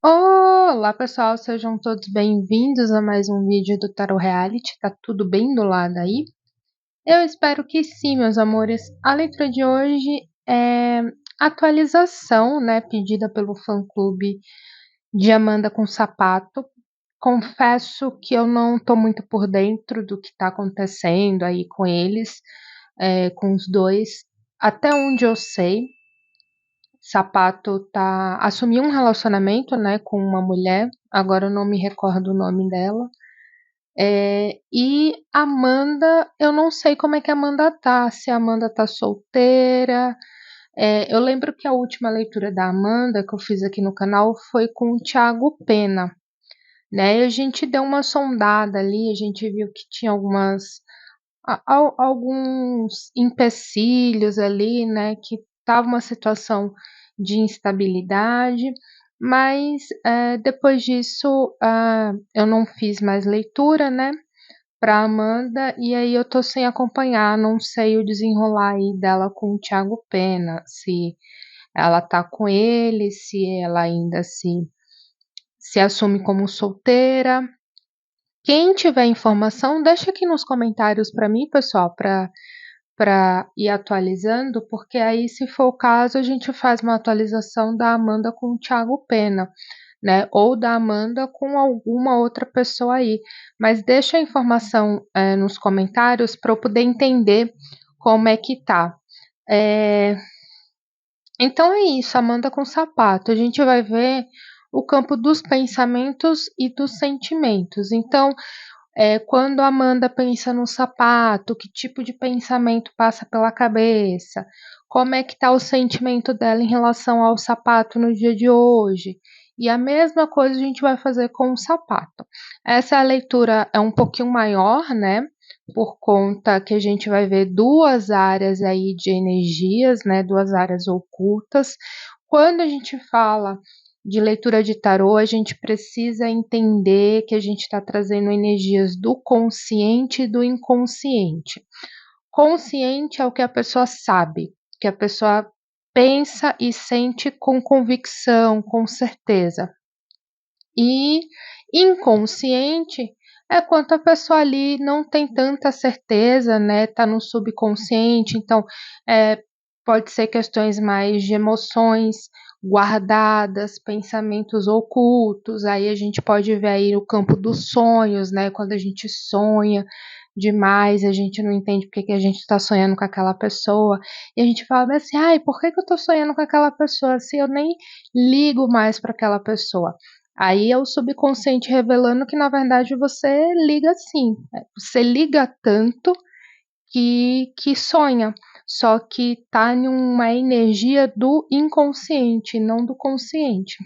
Olá pessoal, sejam todos bem-vindos a mais um vídeo do Tarot Reality. Tá tudo bem do lado aí? Eu espero que sim, meus amores. A leitura de hoje é atualização, né, pedida pelo fã-clube de Amanda com Sapato. Confesso que eu não tô muito por dentro do que tá acontecendo aí com eles, com os dois. Até onde eu sei, Sapato assumiu um relacionamento, né, com uma mulher, agora eu não me recordo o nome dela. E Amanda, eu não sei como é que a Amanda tá, se a Amanda tá solteira. Eu lembro que a última leitura da Amanda que eu fiz aqui no canal foi com o Thiago Pena, né? E a gente deu uma sondada ali, a gente viu que tinha alguns empecilhos ali, né, que estava uma situação de instabilidade, mas depois disso eu não fiz mais leitura, né, para Amanda, e aí eu tô sem acompanhar, não sei o desenrolar aí dela com o Thiago Pena, se ela tá com ele, se ela ainda se assume como solteira. Quem tiver informação, deixa aqui nos comentários para mim, pessoal, para ir atualizando, porque aí, se for o caso, a gente faz uma atualização da Amanda com o Thiago Pena, né? Ou da Amanda com alguma outra pessoa aí. Mas deixa a informação nos comentários para eu poder entender como é que tá. É, Então é isso, Amanda com Sapato. A gente vai ver o campo dos pensamentos e dos sentimentos. Então, quando a Amanda pensa no sapato, que tipo de pensamento passa pela cabeça? Como é que está o sentimento dela em relação ao sapato no dia de hoje? E a mesma coisa a gente vai fazer com o sapato. Essa leitura é um pouquinho maior, né? Por conta que a gente vai ver duas áreas aí de energias, né? Duas áreas ocultas. Quando a gente fala de leitura de tarô, a gente precisa entender que a gente está trazendo energias do consciente e do inconsciente. Consciente é o que a pessoa sabe, que a pessoa pensa e sente com convicção, com certeza. E inconsciente é quando a pessoa ali não tem tanta certeza, né? Tá no subconsciente, então é, pode ser questões mais de emoções guardadas, pensamentos ocultos. Aí a gente pode ver aí o campo dos sonhos, né? Quando a gente sonha demais, a gente não entende porque que a gente está sonhando com aquela pessoa, e a gente fala assim, ai, por que eu estou sonhando com aquela pessoa se eu nem ligo mais para aquela pessoa? Aí é o subconsciente revelando que na verdade você liga sim, você liga tanto que sonha, só que tá em uma energia do inconsciente, não do consciente,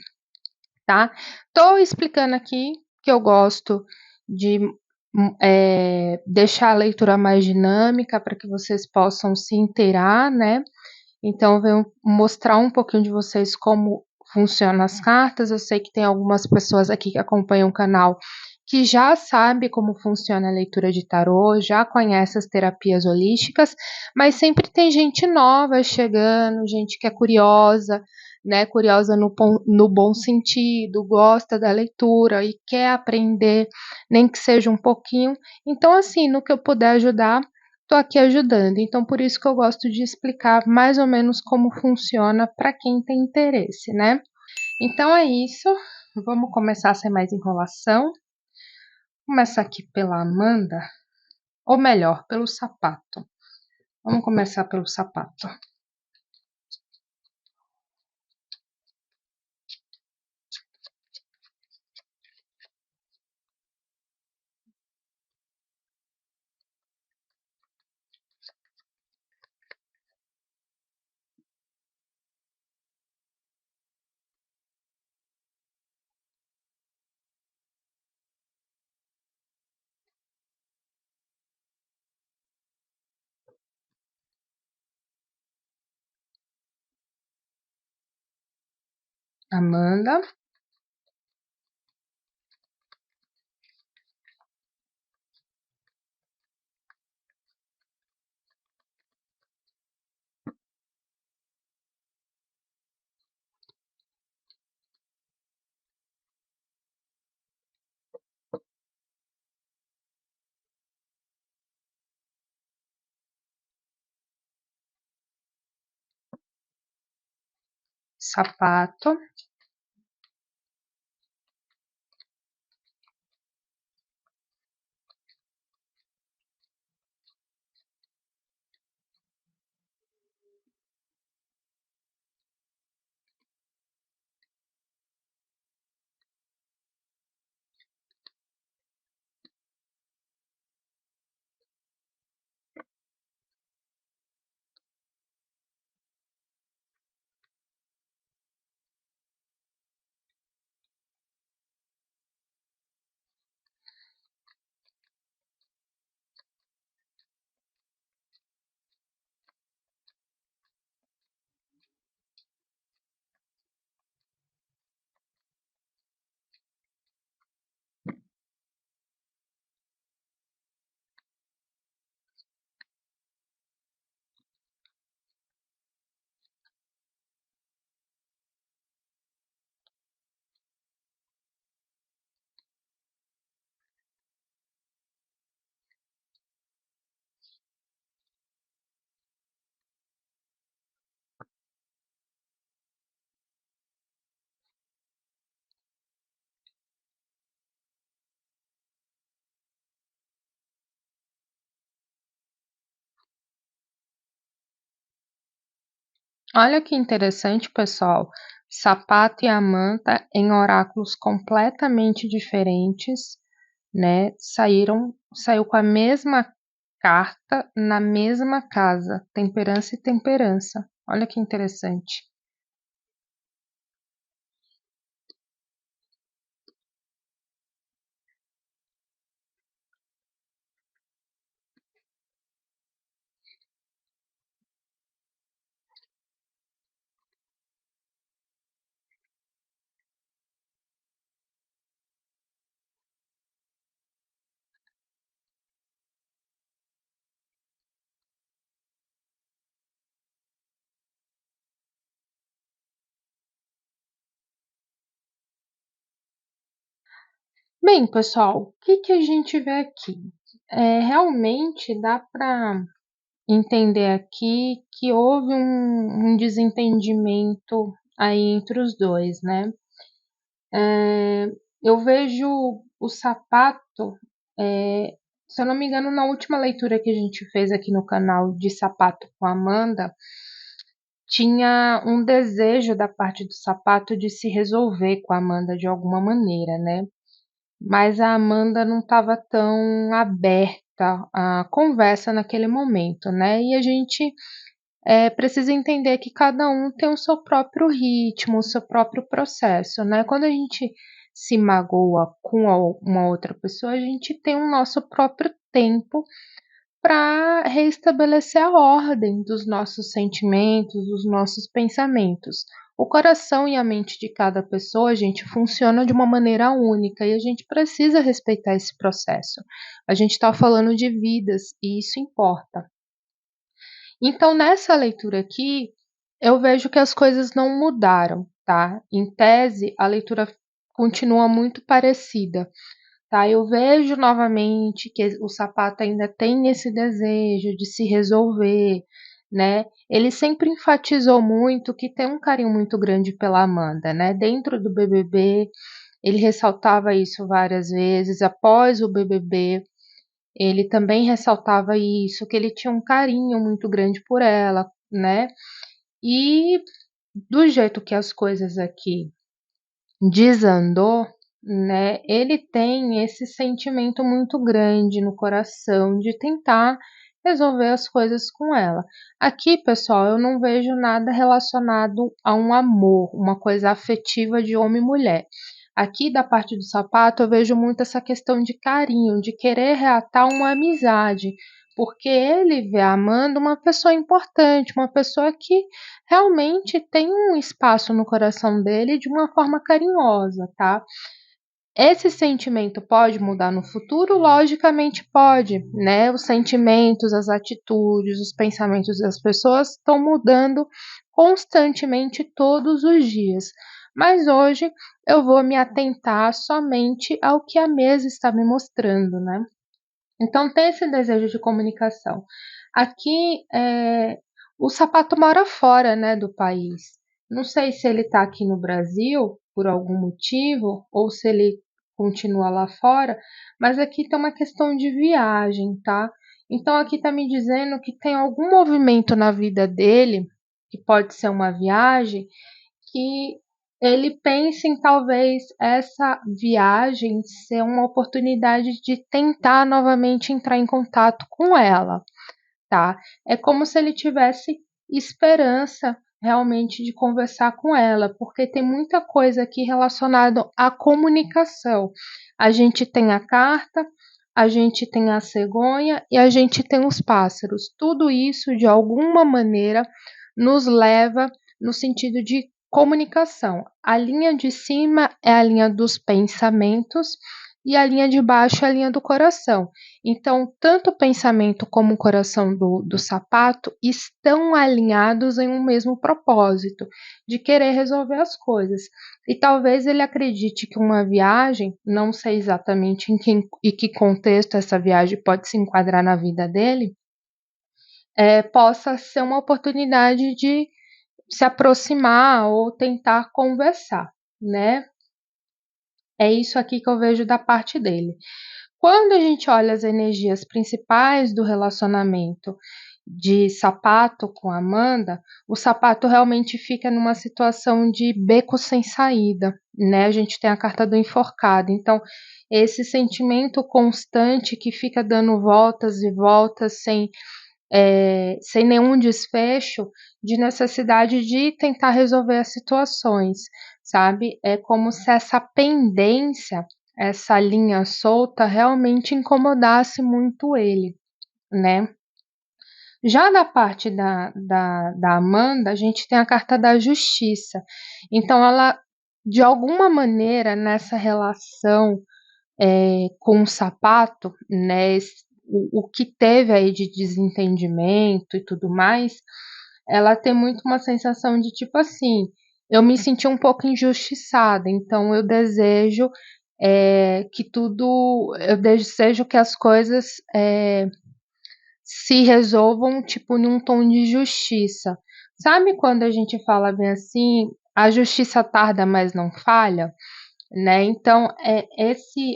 tá? Tô explicando aqui que eu gosto de deixar a leitura mais dinâmica para que vocês possam se inteirar, né? Então, eu venho mostrar um pouquinho de vocês como funcionam as cartas. Eu sei que tem algumas pessoas aqui que acompanham o canal que já sabe como funciona a leitura de tarô, já conhece as terapias holísticas, mas sempre tem gente nova chegando, gente que é curiosa, né? Curiosa no bom sentido, gosta da leitura e quer aprender, nem que seja um pouquinho. Então, assim, no que eu puder ajudar, estou aqui ajudando. Então, por isso que eu gosto de explicar mais ou menos como funciona para quem tem interesse, né? Então é isso. Vamos começar sem mais enrolação. Começar aqui pela Amanda, ou melhor, pelo sapato. Vamos começar pelo sapato. Amanda. sapato. Olha que interessante, pessoal. Sapato e Amanta em oráculos completamente diferentes, né? Saiu com a mesma carta na mesma casa, temperança e temperança. Olha que interessante. Bem, pessoal, o que que a gente vê aqui? Realmente dá para entender aqui que houve um desentendimento aí entre os dois, né? Eu vejo o sapato, se eu não me engano, na última leitura que a gente fez aqui no canal de Sapato com Amanda, tinha um desejo da parte do sapato de se resolver com a Amanda de alguma maneira, né? Mas a Amanda não estava tão aberta à conversa naquele momento, né? E a gente precisa entender que cada um tem o seu próprio ritmo, o seu próprio processo, né? Quando a gente se magoa com uma outra pessoa, a gente tem o nosso próprio tempo para reestabelecer a ordem dos nossos sentimentos, dos nossos pensamentos. O coração e a mente de cada pessoa, gente, funciona de uma maneira única e a gente precisa respeitar esse processo. A gente está falando de vidas e isso importa. Então, nessa leitura aqui, eu vejo que as coisas não mudaram, tá? Em tese, a leitura continua muito parecida, tá? Eu vejo novamente que o sapato ainda tem esse desejo de se resolver, né? Ele sempre enfatizou muito que tem um carinho muito grande pela Amanda, né? Dentro do BBB, ele ressaltava isso várias vezes. Após o BBB, ele também ressaltava isso, que ele tinha um carinho muito grande por ela, né? E do jeito que as coisas aqui desandou, né? Ele tem esse sentimento muito grande no coração de tentar resolver as coisas com ela. Aqui, pessoal, eu não vejo nada relacionado a um amor, uma coisa afetiva de homem e mulher. Aqui, da parte do sapato, eu vejo muito essa questão de carinho, de querer reatar uma amizade, porque ele vê a Amanda uma pessoa importante, uma pessoa que realmente tem um espaço no coração dele de uma forma carinhosa, tá? Esse sentimento pode mudar no futuro? Logicamente pode, né? Os sentimentos, as atitudes, os pensamentos das pessoas estão mudando constantemente todos os dias. Mas hoje eu vou me atentar somente ao que a mesa está me mostrando, né? Então tem esse desejo de comunicação. Aqui o sapato mora fora, né, do país. Não sei se ele está aqui no Brasil por algum motivo ou se ele continua lá fora, mas aqui tem uma questão de viagem, tá? Então aqui está me dizendo que tem algum movimento na vida dele, que pode ser uma viagem, que ele pensa em talvez essa viagem ser uma oportunidade de tentar novamente entrar em contato com ela, tá? É como se ele tivesse esperança realmente de conversar com ela, porque tem muita coisa aqui relacionada à comunicação. A gente tem a carta, a gente tem a cegonha e a gente tem os pássaros. Tudo isso, de alguma maneira, nos leva no sentido de comunicação. A linha de cima é a linha dos pensamentos e a linha de baixo é a linha do coração. Então, tanto o pensamento como o coração do sapato estão alinhados em um mesmo propósito, de querer resolver as coisas. E talvez ele acredite que uma viagem, não sei exatamente em que contexto essa viagem pode se enquadrar na vida dele, possa ser uma oportunidade de se aproximar ou tentar conversar, né? É isso aqui que eu vejo da parte dele. Quando a gente olha as energias principais do relacionamento de Sapato com Amanda, o Sapato realmente fica numa situação de beco sem saída, né? A gente tem a carta do enforcado. Então, esse sentimento constante que fica dando voltas e voltas sem nenhum desfecho, de necessidade de tentar resolver as situações, sabe? É como se essa pendência, essa linha solta, realmente incomodasse muito ele, né? Já da parte da Amanda, a gente tem a carta da justiça. Então, ela, de alguma maneira, nessa relação com o sapato, né, o que teve aí de desentendimento e tudo mais, ela tem muito uma sensação de tipo assim, eu me senti um pouco injustiçada, então eu desejo que as coisas se resolvam tipo num tom de justiça. Sabe quando a gente fala bem assim, a justiça tarda, mas não falha? Né? Então,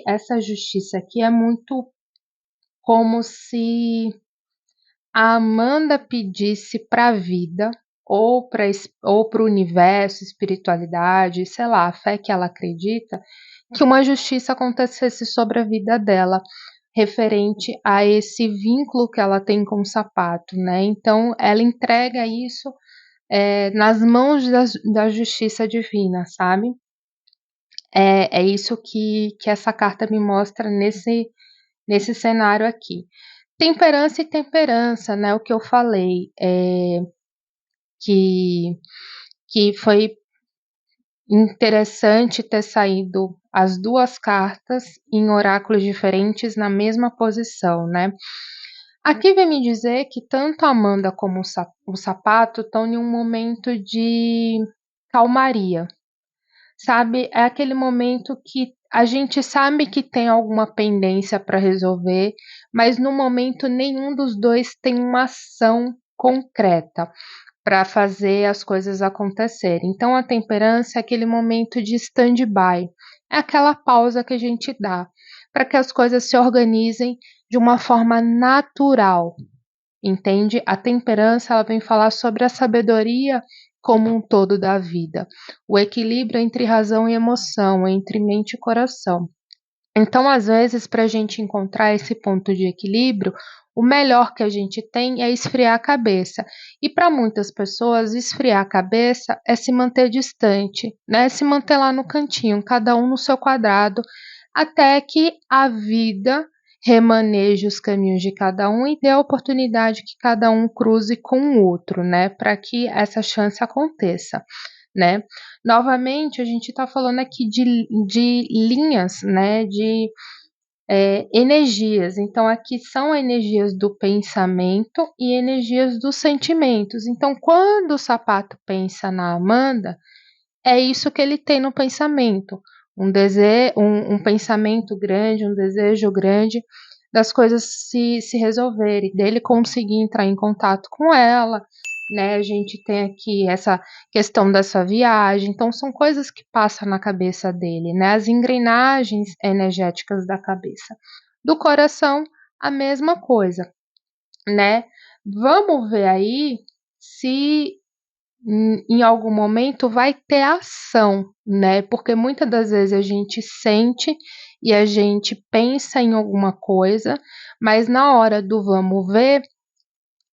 essa justiça aqui é muito como se a Amanda pedisse para a vida ou para o universo, espiritualidade, sei lá, a fé que ela acredita, que uma justiça acontecesse sobre a vida dela, referente a esse vínculo que ela tem com o sapato, né? Então, ela entrega isso nas mãos da justiça divina, sabe? É isso que essa carta me mostra nesse cenário aqui. Temperança e temperança, né? O que eu falei, que, que foi interessante ter saído as duas cartas em oráculos diferentes na mesma posição, né? Aqui vem me dizer que tanto a Amanda como o sapato estão em um momento de calmaria, sabe? É aquele momento que a gente sabe que tem alguma pendência para resolver, mas no momento nenhum dos dois tem uma ação concreta para fazer as coisas acontecerem. Então a temperança é aquele momento de stand-by, é aquela pausa que a gente dá para que as coisas se organizem de uma forma natural, entende? A temperança ela vem falar sobre a sabedoria como um todo da vida, o equilíbrio entre razão e emoção, entre mente e coração. Então, às vezes, para a gente encontrar esse ponto de equilíbrio, o melhor que a gente tem é esfriar a cabeça. E para muitas pessoas, esfriar a cabeça é se manter distante, né? Se manter lá no cantinho, cada um no seu quadrado, até que a vida remaneje os caminhos de cada um e dê a oportunidade que cada um cruze com o outro, né? Para que essa chance aconteça, né? Novamente, a gente está falando aqui de linhas, né? De energias. Então, aqui são energias do pensamento e energias dos sentimentos. Então, quando o sapato pensa na Amanda, é isso que ele tem no pensamento. Um pensamento grande, um desejo grande das coisas se resolverem, dele conseguir entrar em contato com ela, né? A gente tem aqui essa questão dessa viagem, então são coisas que passam na cabeça dele, né? As engrenagens energéticas da cabeça. Do coração, a mesma coisa, né? Vamos ver aí se em algum momento vai ter ação, né? Porque muitas das vezes a gente sente e a gente pensa em alguma coisa, mas na hora do vamos ver,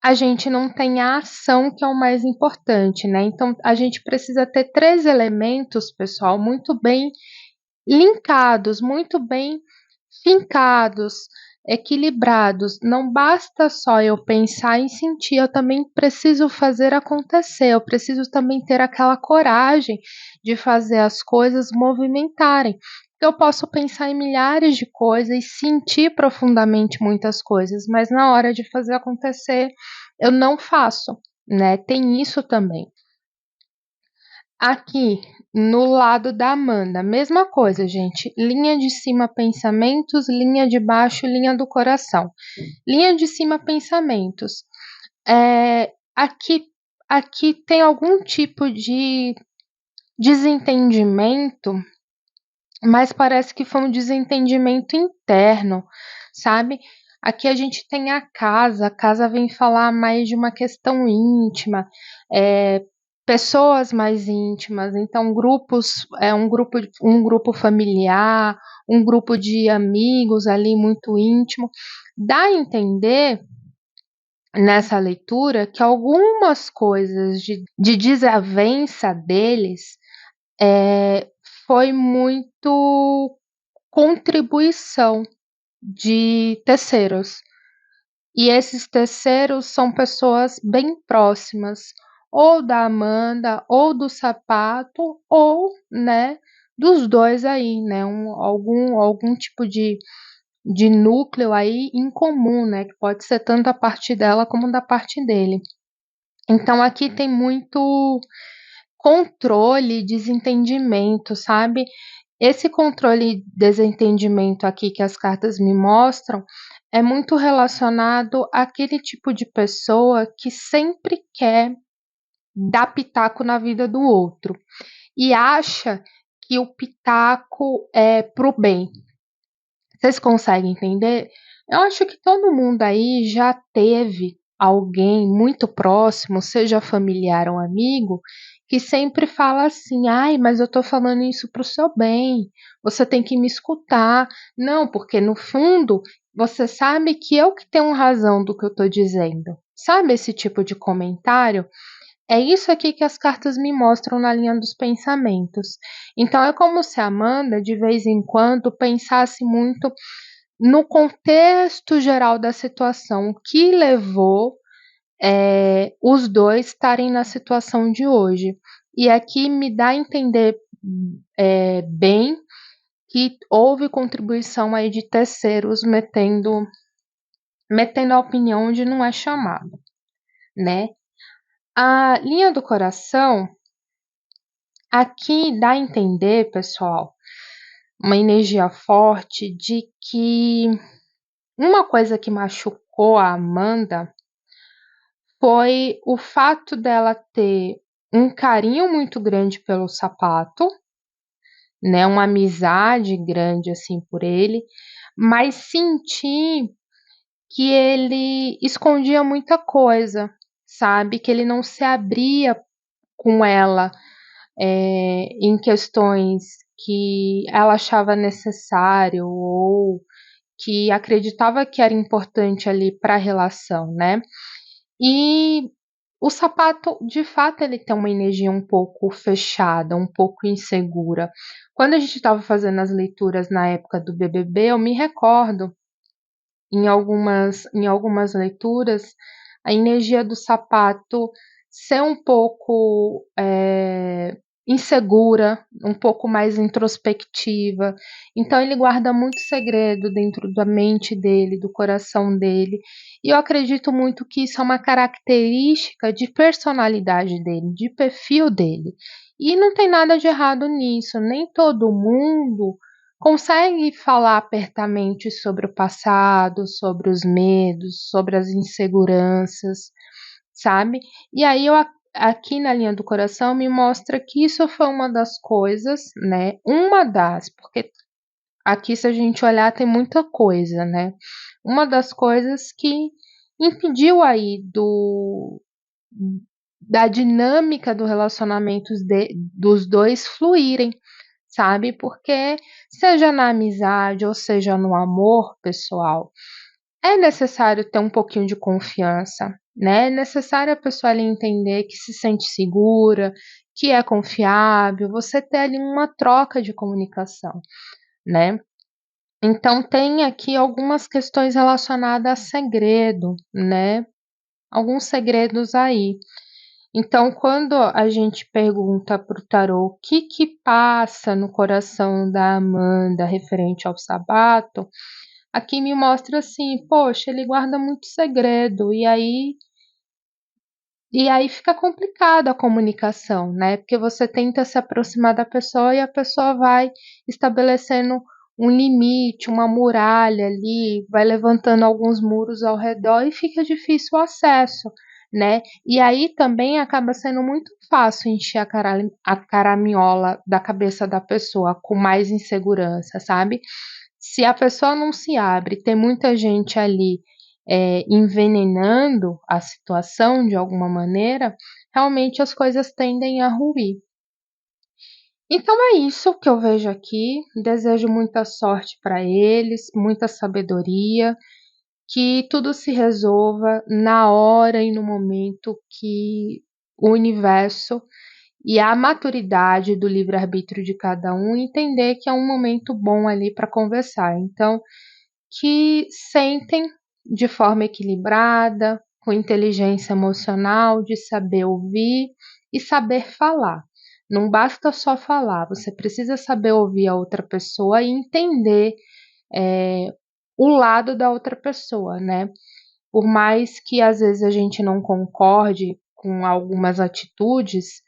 a gente não tem a ação que é o mais importante, né? Então a gente precisa ter três elementos, pessoal, muito bem linkados, muito bem fincados, equilibrados. Não basta só eu pensar e sentir, eu também preciso fazer acontecer. Eu preciso também ter aquela coragem de fazer as coisas movimentarem. Eu posso pensar em milhares de coisas e sentir profundamente muitas coisas, mas na hora de fazer acontecer, eu não faço, né? Tem isso também. Aqui, no lado da Amanda, mesma coisa, gente. Linha de cima, pensamentos, linha de baixo, linha do coração. Linha de cima, pensamentos. Aqui, aqui tem algum tipo de desentendimento, mas parece que foi um desentendimento interno, sabe? Aqui a gente tem a casa vem falar mais de uma questão íntima, é, pessoas mais íntimas, então grupos, um grupo familiar, um grupo de amigos ali muito íntimo. Dá a entender nessa leitura que algumas coisas de desavença deles é, foi muito contribuição de terceiros. E esses terceiros são pessoas bem próximas, ou da Amanda, ou do Sapato, ou, né, dos dois aí, né, algum tipo de núcleo aí em comum, né, que pode ser tanto a parte dela como da parte dele. Então aqui tem muito controle, desentendimento, sabe? Esse controle e desentendimento aqui que as cartas me mostram é muito relacionado àquele tipo de pessoa que sempre quer dar pitaco na vida do outro e acha que o pitaco é pro bem. Vocês conseguem entender? Eu acho que todo mundo aí já teve alguém muito próximo, seja familiar ou amigo, que sempre fala assim: ai, mas eu tô falando isso pro seu bem, você tem que me escutar. Não, porque no fundo você sabe que eu que tenho razão do que eu tô dizendo. Sabe esse tipo de comentário? É isso aqui que as cartas me mostram na linha dos pensamentos. Então é como se a Amanda, de vez em quando, pensasse muito no contexto geral da situação, o que levou os dois estarem na situação de hoje. E aqui me dá a entender bem que houve contribuição aí de terceiros metendo a opinião onde não é chamado, né? A linha do coração aqui dá a entender, pessoal, uma energia forte de que uma coisa que machucou a Amanda foi o fato dela ter um carinho muito grande pelo Sapato, né, uma amizade grande assim por ele, mas sentir que ele escondia muita coisa, sabe, que ele não se abria com ela em questões que ela achava necessário ou que acreditava que era importante ali para a relação, né? E o Sapato, de fato, ele tem uma energia um pouco fechada, um pouco insegura. Quando a gente estava fazendo as leituras na época do BBB, eu me recordo em algumas leituras a energia do Sapato ser um pouco insegura, um pouco mais introspectiva. Então ele guarda muito segredo dentro da mente dele, do coração dele. E eu acredito muito que isso é uma característica de personalidade dele, de perfil dele. E não tem nada de errado nisso. Nem todo mundo consegue falar apertamente sobre o passado, sobre os medos, sobre as inseguranças, sabe? E aí aqui na linha do coração me mostra que isso foi uma das coisas, né? Uma das, porque aqui se a gente olhar tem muita coisa, né? Uma das coisas que impediu aí da dinâmica do relacionamento dos dois fluírem, sabe? Porque seja na amizade ou seja no amor pessoal, é necessário ter um pouquinho de confiança, né? É necessário a pessoa ali entender que se sente segura, que é confiável, você ter ali uma troca de comunicação, né? Então tem aqui algumas questões relacionadas a segredo, né? Alguns segredos aí. Então, quando a gente pergunta para o tarô o que que passa no coração da Amanda referente ao sabato, aqui me mostra assim, poxa, ele guarda muito segredo, e aí fica complicado a comunicação, né? Porque você tenta se aproximar da pessoa e a pessoa vai estabelecendo um limite, uma muralha ali, vai levantando alguns muros ao redor e fica difícil o acesso, né? E aí também acaba sendo muito fácil encher a caraminhola da cabeça da pessoa com mais insegurança, sabe? Se a pessoa não se abre, tem muita gente ali envenenando a situação de alguma maneira, realmente as coisas tendem a ruir. Então é isso que eu vejo aqui. Desejo muita sorte para eles, muita sabedoria, que tudo se resolva na hora e no momento que o universo e a maturidade do livre-arbítrio de cada um entender que é um momento bom ali para conversar. Então, que sentem de forma equilibrada, com inteligência emocional, de saber ouvir e saber falar. Não basta só falar, você precisa saber ouvir a outra pessoa e entender o lado da outra pessoa, né? Por mais que às vezes a gente não concorde com algumas atitudes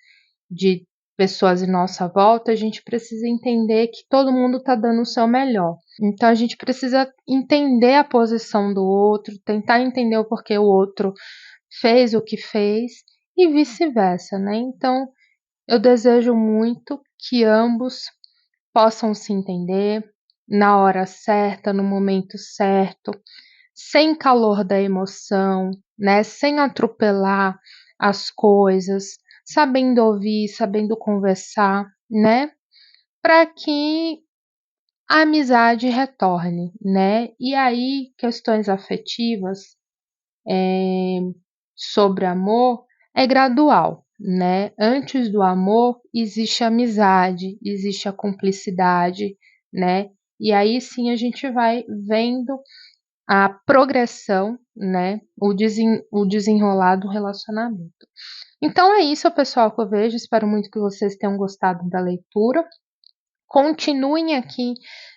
de pessoas em nossa volta, a gente precisa entender que todo mundo está dando o seu melhor. Então a gente precisa entender a posição do outro, tentar entender o porquê o outro fez o que fez e vice-versa, né? Então eu desejo muito que ambos possam se entender na hora certa, no momento certo, sem calor da emoção, né? Sem atropelar as coisas, sabendo ouvir, sabendo conversar, né? Para que a amizade retorne, né? E aí, questões afetivas sobre amor é gradual, né? Antes do amor existe a amizade, existe a cumplicidade, né? E aí sim a gente vai vendo a progressão, né? O desenrolar do relacionamento. Então é isso, pessoal, que eu vejo. Espero muito que vocês tenham gostado da leitura. Continuem aqui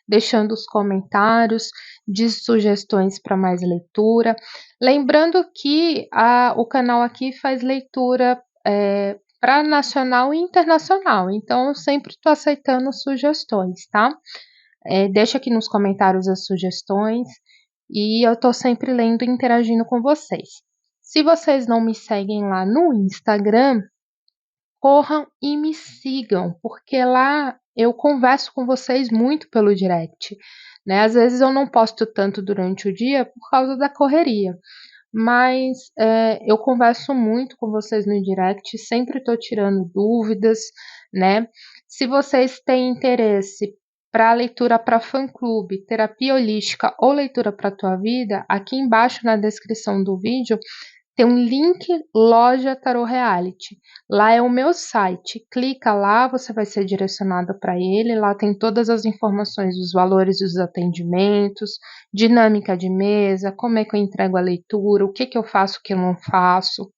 deixando os comentários de sugestões para mais leitura. Lembrando que o canal aqui faz leitura para nacional e internacional, então eu sempre estou aceitando sugestões, tá? Deixa aqui nos comentários as sugestões e eu estou sempre lendo e interagindo com vocês. Se vocês não me seguem lá no Instagram, corram e me sigam, porque lá eu converso com vocês muito pelo direct, né? Às vezes eu não posto tanto durante o dia por causa da correria, mas eu converso muito com vocês no direct, sempre estou tirando dúvidas, né? Se vocês têm interesse para leitura para fã-clube, terapia holística ou leitura para a tua vida, aqui embaixo na descrição do vídeo tem um link Loja Tarot Reality. Lá é o meu site. Clica lá, você vai ser direcionado para ele. Lá tem todas as informações dos valores dos atendimentos, dinâmica de mesa, como é que eu entrego a leitura, o que que eu faço, o que eu não faço.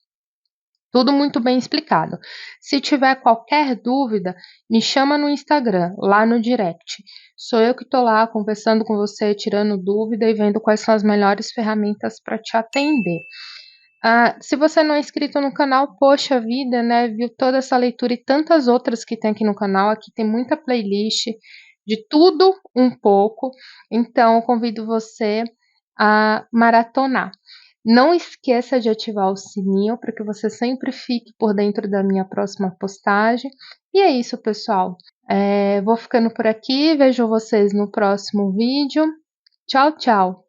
Tudo muito bem explicado. Se tiver qualquer dúvida, me chama no Instagram, lá no direct. Sou eu que estou lá conversando com você, tirando dúvida e vendo quais são as melhores ferramentas para te atender. Se você não é inscrito no canal, poxa vida, né? Viu toda essa leitura e tantas outras que tem aqui no canal. Aqui tem muita playlist de tudo um pouco. Então, eu convido você a maratonar. Não esqueça de ativar o sininho para que você sempre fique por dentro da minha próxima postagem. E é isso, pessoal. Vou ficando por aqui, vejo vocês no próximo vídeo. Tchau, tchau!